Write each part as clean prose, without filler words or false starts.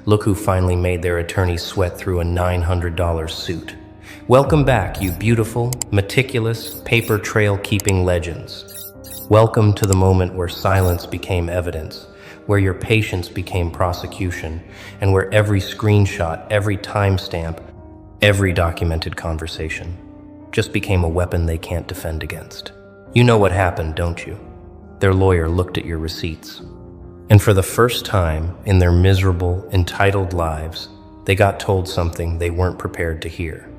Look who finally made their attorney sweat through a $900 suit. Welcome back, you beautiful, meticulous, paper trail-keeping legends. Welcome to the moment where silence became evidence, where your patience became prosecution, and where every screenshot, every timestamp, every documented conversation just became a weapon they can't defend against. You know what happened, don't you? Their lawyer looked at your receipts. And for the first time in their miserable, entitled lives, they got told something they weren't prepared to hear.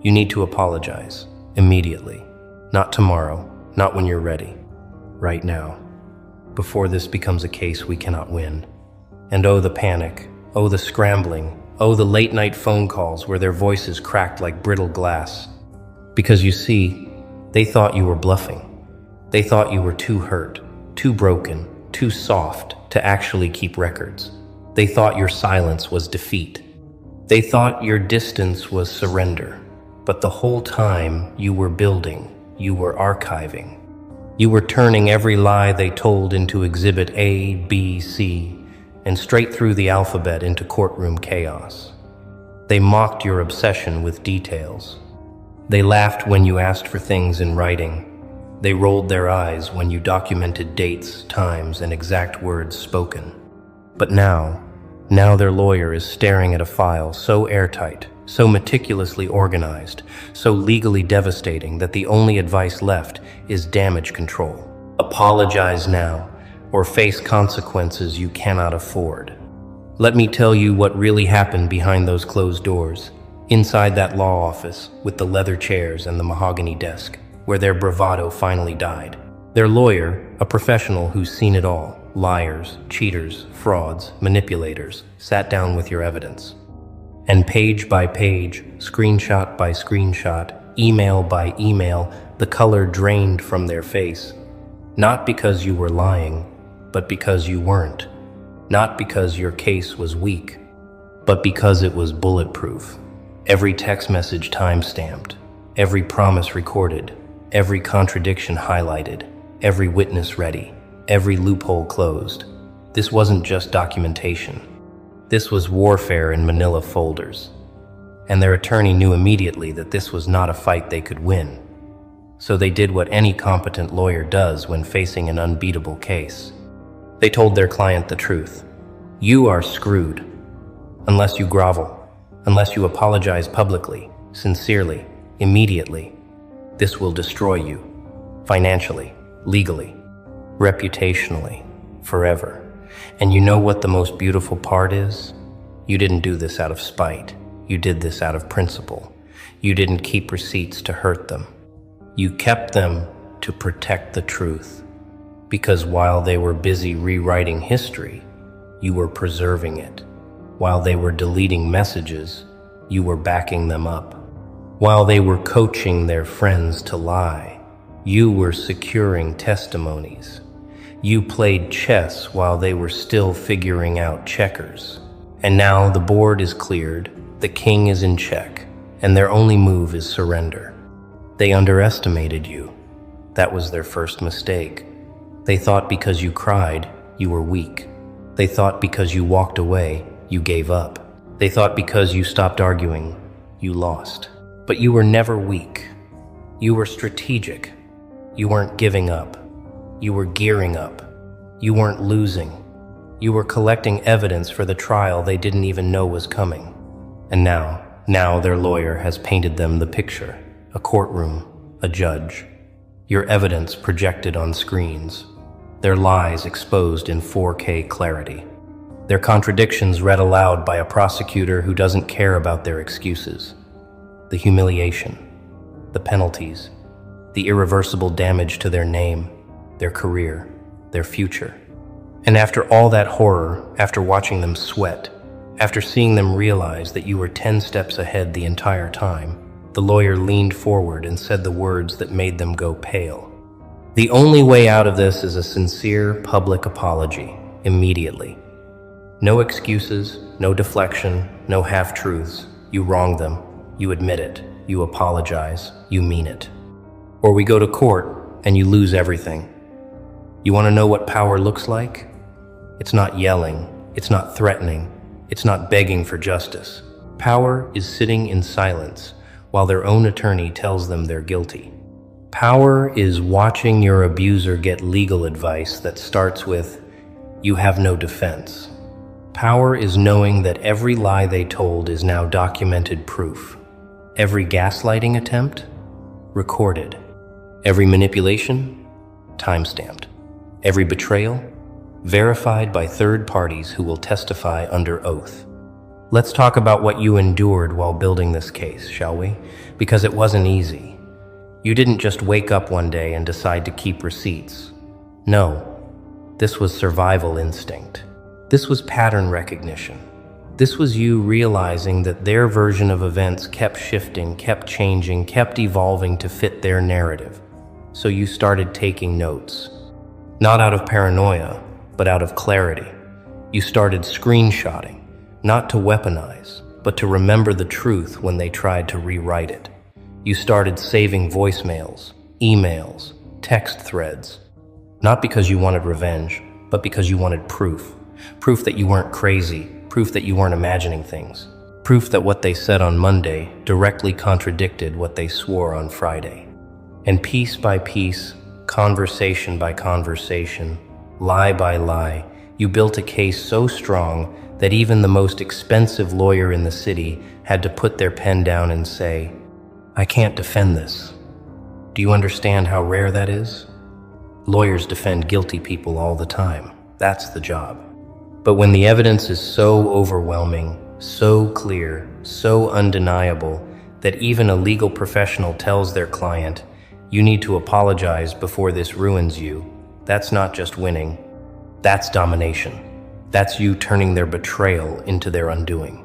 You need to apologize, immediately. Not tomorrow, not when you're ready. Right now. Before this becomes a case we cannot win. And oh, the panic, oh, the scrambling, oh, the late-night phone calls where their voices cracked like brittle glass. Because you see, they thought you were bluffing. They thought you were too hurt, too broken, too soft to actually keep records. They thought your silence was defeat. They thought your distance was surrender. But the whole time you were building, you were archiving. You were turning every lie they told into exhibit A, B, C, and straight through the alphabet into courtroom chaos. They mocked your obsession with details. They laughed when you asked for things in writing. They rolled their eyes when you documented dates, times, and exact words spoken. But now their lawyer is staring at a file so airtight, so meticulously organized, so legally devastating that the only advice left is damage control. Apologize now, or face consequences you cannot afford. Let me tell you what really happened behind those closed doors, inside that law office with the leather chairs and the mahogany desk, where their bravado finally died. Their lawyer, a professional who's seen it all, liars, cheaters, frauds, manipulators, sat down with your evidence. And page by page, screenshot by screenshot, email by email, the color drained from their face. Not because you were lying, but because you weren't. Not because your case was weak, but because it was bulletproof. Every text message time-stamped, every promise recorded, every contradiction highlighted, every witness ready, every loophole closed. This wasn't just documentation. This was warfare in manila folders. And their attorney knew immediately that this was not a fight they could win. So they did what any competent lawyer does when facing an unbeatable case. They told their client the truth. You are screwed. Unless you grovel, unless you apologize publicly, sincerely, immediately. This will destroy you, financially, legally, reputationally, forever. And you know what the most beautiful part is? You didn't do this out of spite. You did this out of principle. You didn't keep receipts to hurt them. You kept them to protect the truth. Because while they were busy rewriting history, you were preserving it. While they were deleting messages, you were backing them up. While they were coaching their friends to lie, you were securing testimonies. You played chess while they were still figuring out checkers. And now the board is cleared, the king is in check, and their only move is surrender. They underestimated you. That was their first mistake. They thought because you cried, you were weak. They thought because you walked away, you gave up. They thought because you stopped arguing, you lost. But you were never weak. You were strategic. You weren't giving up. You were gearing up. You weren't losing. You were collecting evidence for the trial they didn't even know was coming. And now their lawyer has painted them the picture. A courtroom, a judge. Your evidence projected on screens. Their lies exposed in 4K clarity. Their contradictions read aloud by a prosecutor who doesn't care about their excuses. The humiliation, the penalties, the irreversible damage to their name, their career, their future. And after all that horror, after watching them sweat, after seeing them realize that you were 10 steps ahead the entire time, the lawyer leaned forward and said the words that made them go pale. The only way out of this is a sincere public apology, immediately. No excuses, no deflection, no half-truths. You wronged them. You admit it, you apologize, you mean it. Or we go to court and you lose everything. You want to know what power looks like? It's not yelling, It's not threatening. It's not begging for justice. Power is sitting in silence while their own attorney tells them they're guilty. Power is watching your abuser get legal advice that starts with, "You have no defense." Power is knowing that every lie they told is now documented proof. Every gaslighting attempt, recorded. Every manipulation, timestamped. Every betrayal, verified by third parties who will testify under oath. Let's talk about what you endured while building this case, shall we? Because it wasn't easy. You didn't just wake up one day and decide to keep receipts. No, this was survival instinct. This was pattern recognition. This was you realizing that their version of events kept shifting, kept changing, kept evolving to fit their narrative. So you started taking notes. Not out of paranoia, but out of clarity. You started screenshotting, not to weaponize, but to remember the truth when they tried to rewrite it. You started saving voicemails, emails, text threads, not because you wanted revenge, but because you wanted proof. Proof that you weren't crazy, proof that you weren't imagining things, proof that what they said on Monday directly contradicted what they swore on Friday. And piece by piece, conversation by conversation, lie by lie, you built a case so strong that even the most expensive lawyer in the city had to put their pen down and say, "I can't defend this." Do you understand how rare that is? Lawyers defend guilty people all the time. That's the job. But when the evidence is so overwhelming, so clear, so undeniable, that even a legal professional tells their client, "You need to apologize before this ruins you," that's not just winning, that's domination. That's you turning their betrayal into their undoing.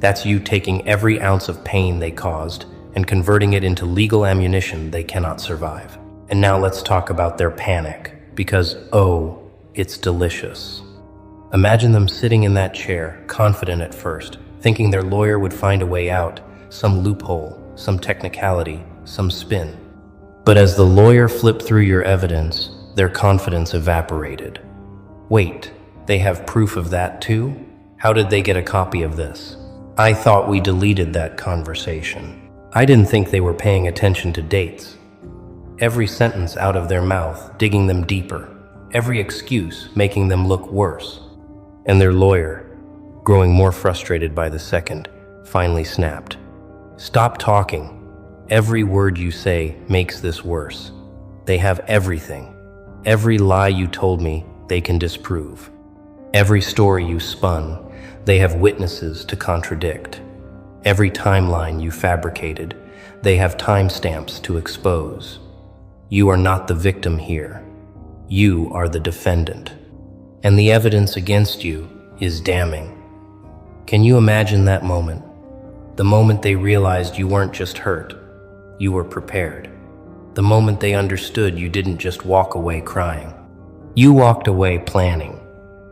That's you taking every ounce of pain they caused and converting it into legal ammunition they cannot survive. And now let's talk about their panic, because, oh, it's delicious. Imagine them sitting in that chair, confident at first, thinking their lawyer would find a way out, some loophole, some technicality, some spin. But as the lawyer flipped through your evidence, their confidence evaporated. Wait, they have proof of that too? How did they get a copy of this? I thought we deleted that conversation. I didn't think they were paying attention to dates. Every sentence out of their mouth digging them deeper, every excuse making them look worse. And their lawyer, growing more frustrated by the second, finally snapped. "Stop talking. Every word you say makes this worse. They have everything. Every lie you told me, they can disprove. Every story you spun, they have witnesses to contradict. Every timeline you fabricated, they have timestamps to expose. You are not the victim here. You are the defendant. And the evidence against you is damning." Can you imagine that moment? The moment they realized you weren't just hurt, you were prepared. The moment they understood you didn't just walk away crying. You walked away planning.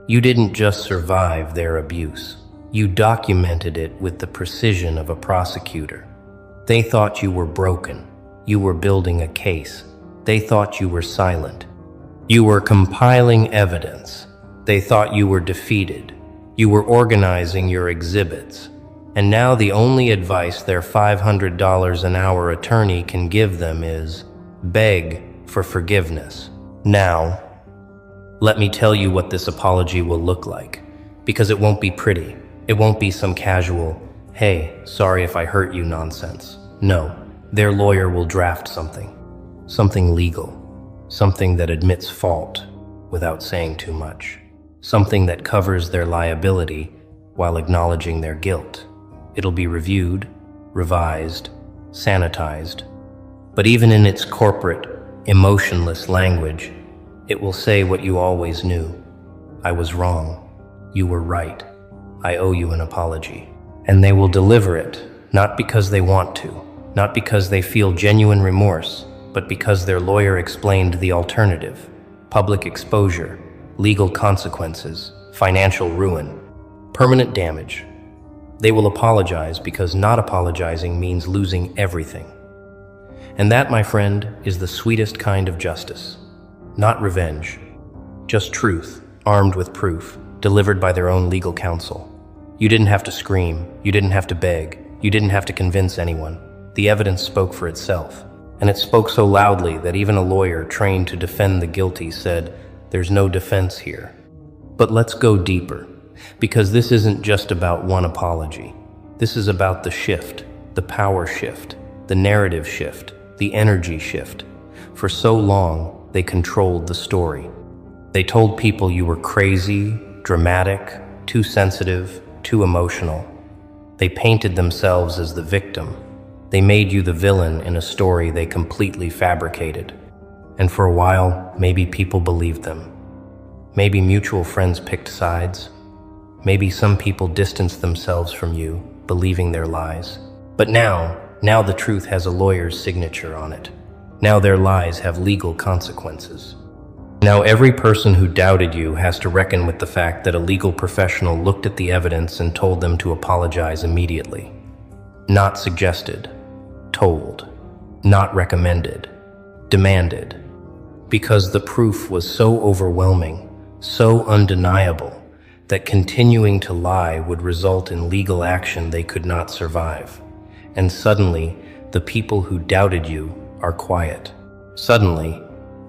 You didn't just survive their abuse. You documented it with the precision of a prosecutor. They thought you were broken. You were building a case. They thought you were silent. You were compiling evidence. They thought you were defeated. You were organizing your exhibits. And now the only advice their $500 an hour attorney can give them is beg for forgiveness. Now, let me tell you what this apology will look like, because it won't be pretty. It won't be some casual, "Hey, sorry if I hurt you" nonsense. No, their lawyer will draft something legal, something that admits fault without saying too much, something that covers their liability while acknowledging their guilt. It'll be reviewed, revised, sanitized, but even in its corporate, emotionless language, it will say what you always knew. "I was wrong. You were right. I owe you an apology." And they will deliver it, not because they want to, not because they feel genuine remorse, but because their lawyer explained the alternative: public exposure, legal consequences, financial ruin, permanent damage. They will apologize because not apologizing means losing everything. And that, my friend, is the sweetest kind of justice. Not revenge, just truth, armed with proof, delivered by their own legal counsel. You didn't have to scream, you didn't have to beg, you didn't have to convince anyone. The evidence spoke for itself, and it spoke so loudly that even a lawyer trained to defend the guilty said, "There's no defense here." But let's go deeper, because this isn't just about one apology. This is about the shift, the power shift, the narrative shift, the energy shift. For so long, they controlled the story. They told people you were crazy, dramatic, too sensitive, too emotional. They painted themselves as the victim. They made you the villain in a story they completely fabricated. And for a while, maybe people believed them. Maybe mutual friends picked sides. Maybe some people distanced themselves from you, believing their lies. But now the truth has a lawyer's signature on it. Now their lies have legal consequences. Now every person who doubted you has to reckon with the fact that a legal professional looked at the evidence and told them to apologize immediately. Not suggested, told, not recommended, demanded. Because the proof was so overwhelming, so undeniable, that continuing to lie would result in legal action they could not survive. And suddenly, the people who doubted you are quiet. Suddenly,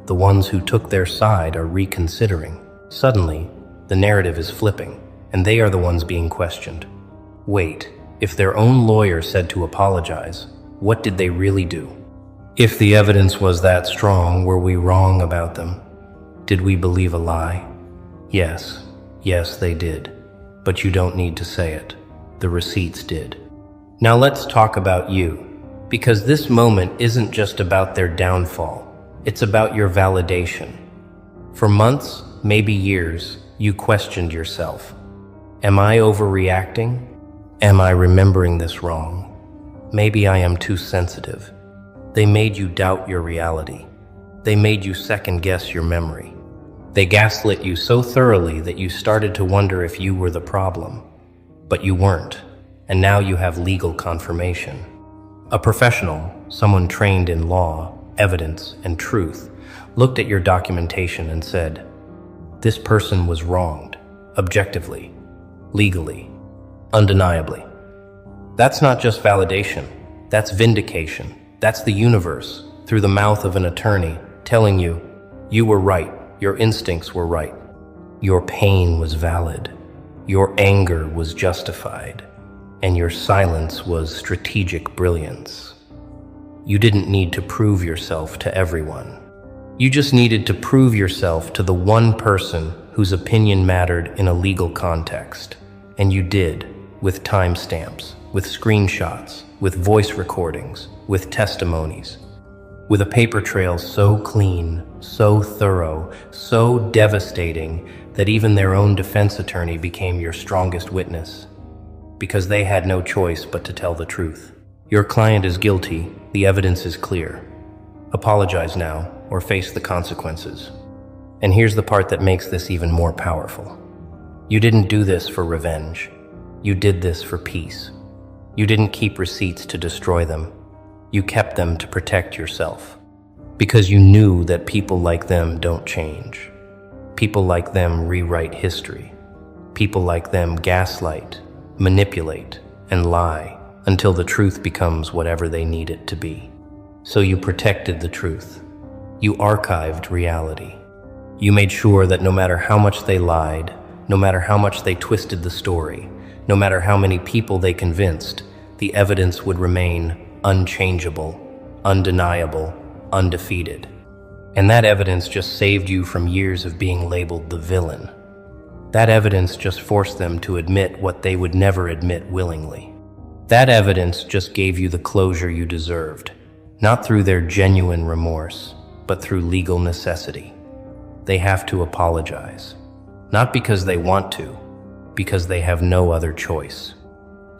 the ones who took their side are reconsidering. Suddenly, the narrative is flipping, and they are the ones being questioned. Wait, if their own lawyer said to apologize, what did they really do? If the evidence was that strong, were we wrong about them? Did we believe a lie? Yes, they did. But you don't need to say it. The receipts did. Now let's talk about you, because this moment isn't just about their downfall. It's about your validation. For months, maybe years, you questioned yourself. Am I overreacting? Am I remembering this wrong? Maybe I am too sensitive. They made you doubt your reality. They made you second-guess your memory. They gaslit you so thoroughly that you started to wonder if you were the problem. But you weren't, and now you have legal confirmation. A professional, someone trained in law, evidence, and truth, looked at your documentation and said, "This person was wronged, objectively, legally, undeniably." That's not just validation, that's vindication. That's the universe, through the mouth of an attorney, telling you, you were right, your instincts were right. Your pain was valid, your anger was justified, and your silence was strategic brilliance. You didn't need to prove yourself to everyone. You just needed to prove yourself to the one person whose opinion mattered in a legal context. And you did, with timestamps, with screenshots, with voice recordings, with testimonies, with a paper trail so clean, so thorough, so devastating that even their own defense attorney became your strongest witness, because they had no choice but to tell the truth. Your client is guilty, the evidence is clear. Apologize now, or face the consequences. And here's the part that makes this even more powerful. You didn't do this for revenge. You did this for peace. You didn't keep receipts to destroy them. You kept them to protect yourself. Because you knew that people like them don't change. People like them rewrite history. People like them gaslight, manipulate, and lie until the truth becomes whatever they need it to be. So you protected the truth. You archived reality. You made sure that no matter how much they lied, no matter how much they twisted the story, no matter how many people they convinced, the evidence would remain unchangeable, undeniable, undefeated. And that evidence just saved you from years of being labeled the villain. That evidence just forced them to admit what they would never admit willingly. That evidence just gave you the closure you deserved, not through their genuine remorse, but through legal necessity. They have to apologize, not because they want to, because they have no other choice.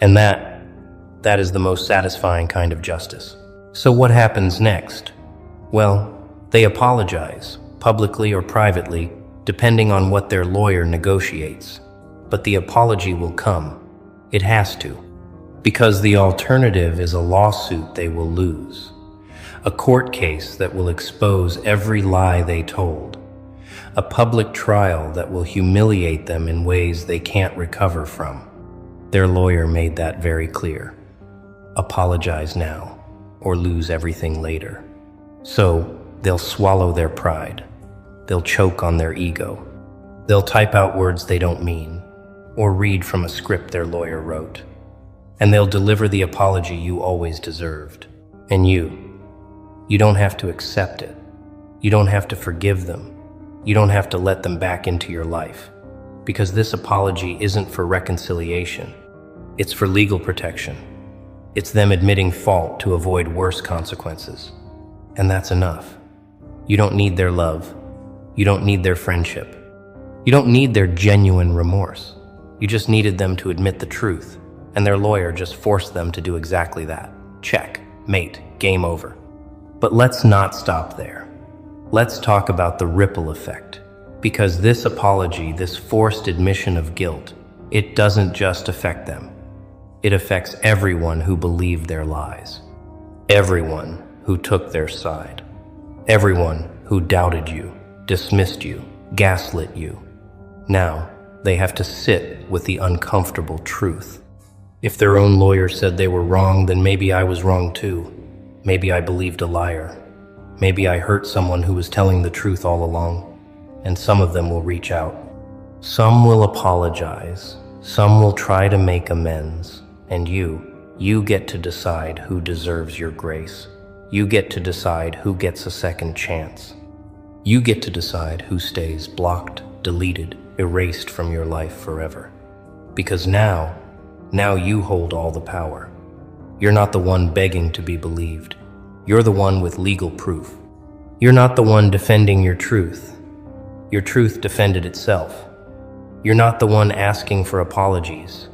And that is the most satisfying kind of justice. So what happens next? Well, they apologize, publicly or privately, depending on what their lawyer negotiates. But the apology will come. It has to. Because the alternative is a lawsuit they will lose. A court case that will expose every lie they told. a public trial that will humiliate them in ways they can't recover from. Their lawyer made that very clear. Apologize now, or lose everything later. So, they'll swallow their pride. They'll choke on their ego. They'll type out words they don't mean, or read from a script their lawyer wrote. And they'll deliver the apology you always deserved. And you don't have to accept it. You don't have to forgive them. You don't have to let them back into your life. Because this apology isn't for reconciliation. It's for legal protection. It's them admitting fault to avoid worse consequences. And that's enough. You don't need their love. You don't need their friendship. You don't need their genuine remorse. You just needed them to admit the truth. And their lawyer just forced them to do exactly that. Check, mate, game over. But let's not stop there. Let's talk about the ripple effect. Because this apology, this forced admission of guilt, it doesn't just affect them. It affects everyone who believed their lies. Everyone who took their side. Everyone who doubted you, dismissed you, gaslit you. Now, they have to sit with the uncomfortable truth. If their own lawyer said they were wrong, then maybe I was wrong too. Maybe I believed a liar. Maybe I hurt someone who was telling the truth all along. And some of them will reach out. Some will apologize. Some will try to make amends. And you get to decide who deserves your grace. You get to decide who gets a second chance. You get to decide who stays blocked, deleted, erased from your life forever. Because now you hold all the power. You're not the one begging to be believed. You're the one with legal proof. You're not the one defending your truth. Your truth defended itself. You're not the one asking for apologies.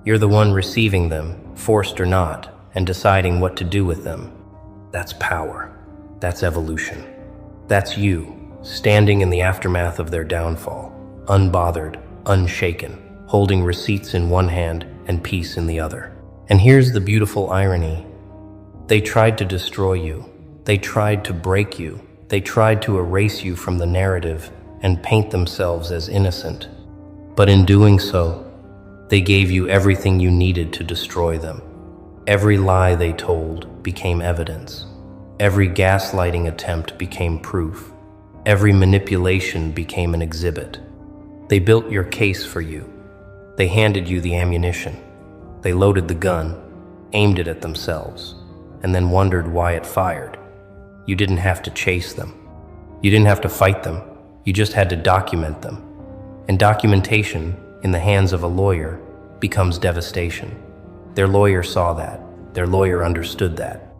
You're the one receiving them, forced or not, and deciding what to do with them. That's power. That's evolution. That's you, standing in the aftermath of their downfall, unbothered, unshaken, holding receipts in one hand and peace in the other. And here's the beautiful irony. They tried to destroy you. They tried to break you. They tried to erase you from the narrative and paint themselves as innocent. But in doing so, they gave you everything you needed to destroy them. Every lie they told became evidence. Every gaslighting attempt became proof. Every manipulation became an exhibit. They built your case for you. They handed you the ammunition. They loaded the gun, aimed it at themselves, and then wondered why it fired. You didn't have to chase them. You didn't have to fight them. You just had to document them. And documentation, in the hands of a lawyer, becomes devastation. Their lawyer saw that. Their lawyer understood that.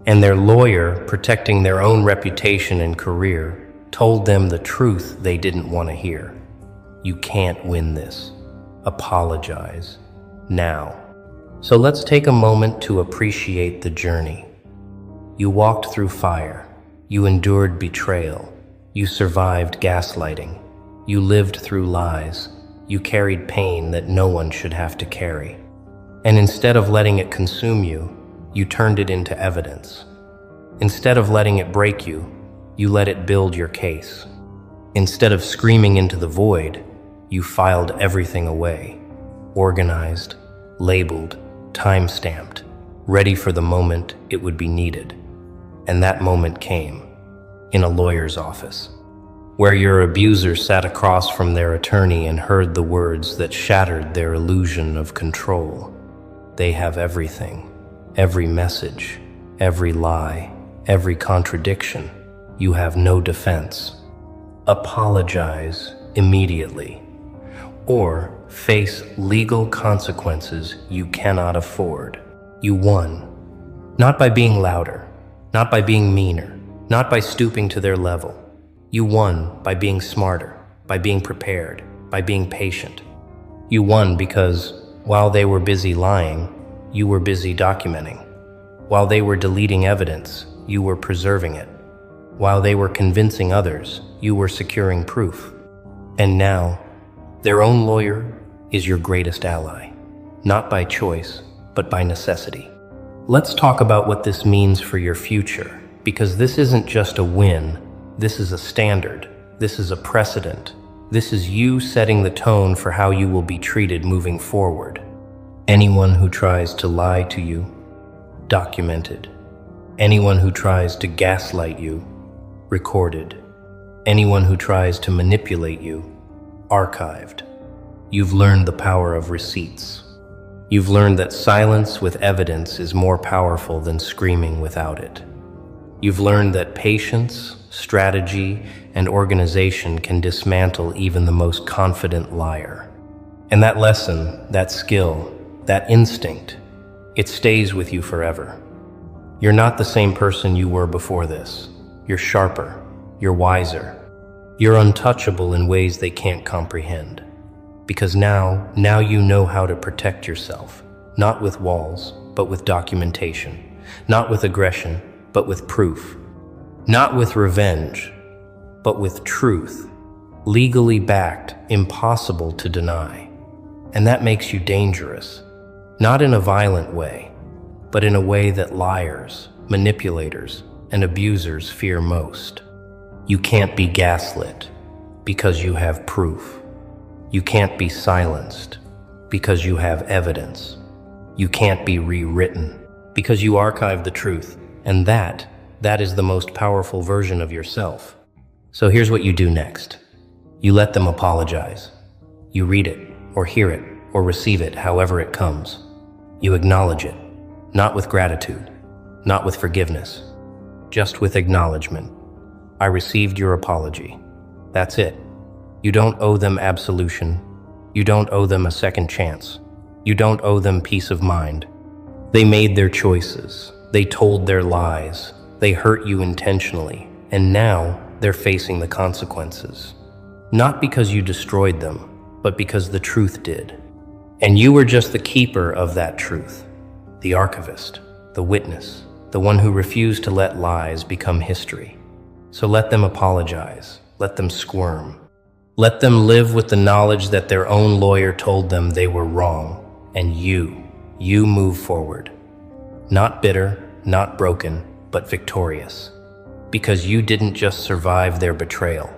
And their lawyer, protecting their own reputation and career, told them the truth they didn't want to hear. You can't win this. Apologize. Now. So let's take a moment to appreciate the journey. You walked through fire. You endured betrayal. You survived gaslighting. You lived through lies. You carried pain that no one should have to carry. And instead of letting it consume you, you turned it into evidence. Instead of letting it break you, you let it build your case. Instead of screaming into the void, you filed everything away. Organized, labeled, time-stamped, ready for the moment it would be needed. And that moment came, in a lawyer's office, where your abuser sat across from their attorney and heard the words that shattered their illusion of control. They have everything, every message, every lie, every contradiction. You have no defense. Apologize immediately, or face legal consequences you cannot afford. You won, not by being louder, not by being meaner, not by stooping to their level. You won by being smarter, by being prepared, by being patient. You won because while they were busy lying, you were busy documenting. While they were deleting evidence, you were preserving it. While they were convincing others, you were securing proof. And now, their own lawyer is your greatest ally, not by choice, but by necessity. Let's talk about what this means for your future, because this isn't just a win, this is a standard. This is a precedent. This is you setting the tone for how you will be treated moving forward. Anyone who tries to lie to you, documented. Anyone who tries to gaslight you, recorded. Anyone who tries to manipulate you, archived. You've learned the power of receipts. You've learned that silence with evidence is more powerful than screaming without it. You've learned that patience, strategy, and organization can dismantle even the most confident liar. And that lesson, that skill, that instinct, it stays with you forever. You're not the same person you were before this. You're sharper, you're wiser. You're untouchable in ways they can't comprehend. Because now you know how to protect yourself, not with walls, but with documentation, not with aggression, but with proof, not with revenge, but with truth, legally backed, impossible to deny. And that makes you dangerous, not in a violent way, but in a way that liars, manipulators, and abusers fear most. You can't be gaslit because you have proof. You can't be silenced because you have evidence. You can't be rewritten because you archive the truth. And that is the most powerful version of yourself. So here's what you do next. You let them apologize. You read it, or hear it, or receive it however it comes. You acknowledge it, not with gratitude, not with forgiveness, just with acknowledgement. I received your apology. That's it. You don't owe them absolution. You don't owe them a second chance. You don't owe them peace of mind. They made their choices. They told their lies. They hurt you intentionally. And now they're facing the consequences. Not because you destroyed them, but because the truth did. And you were just the keeper of that truth. The archivist, the witness, the one who refused to let lies become history. So let them apologize. Let them squirm. Let them live with the knowledge that their own lawyer told them they were wrong. And you move forward. Not bitter, not broken, but victorious. Because you didn't just survive their betrayal.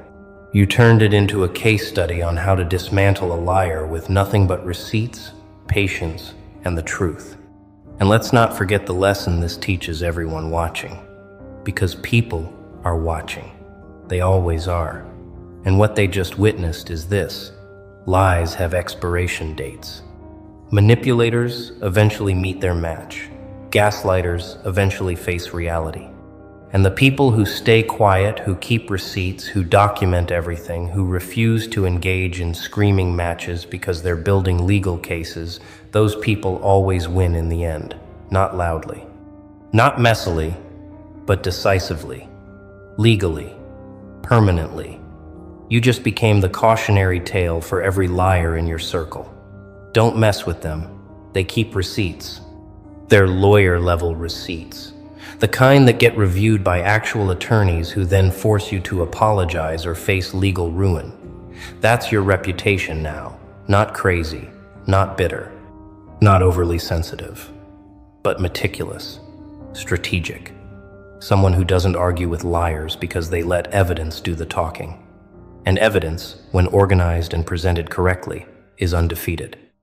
You turned it into a case study on how to dismantle a liar with nothing but receipts, patience, and the truth. And let's not forget the lesson this teaches everyone watching. Because people are watching. They always are. And what they just witnessed is this: lies have expiration dates. Manipulators eventually meet their match. Gaslighters eventually face reality. And the people who stay quiet, who keep receipts, who document everything, who refuse to engage in screaming matches because they're building legal cases, those people always win in the end. Not loudly. Not messily, but decisively. Legally. Permanently. You just became the cautionary tale for every liar in your circle. Don't mess with them. They keep receipts. They're lawyer-level receipts. The kind that get reviewed by actual attorneys who then force you to apologize or face legal ruin. That's your reputation now. Not crazy, not bitter, not overly sensitive, but meticulous, strategic. Someone who doesn't argue with liars because they let evidence do the talking. And evidence, when organized and presented correctly, is undefeated.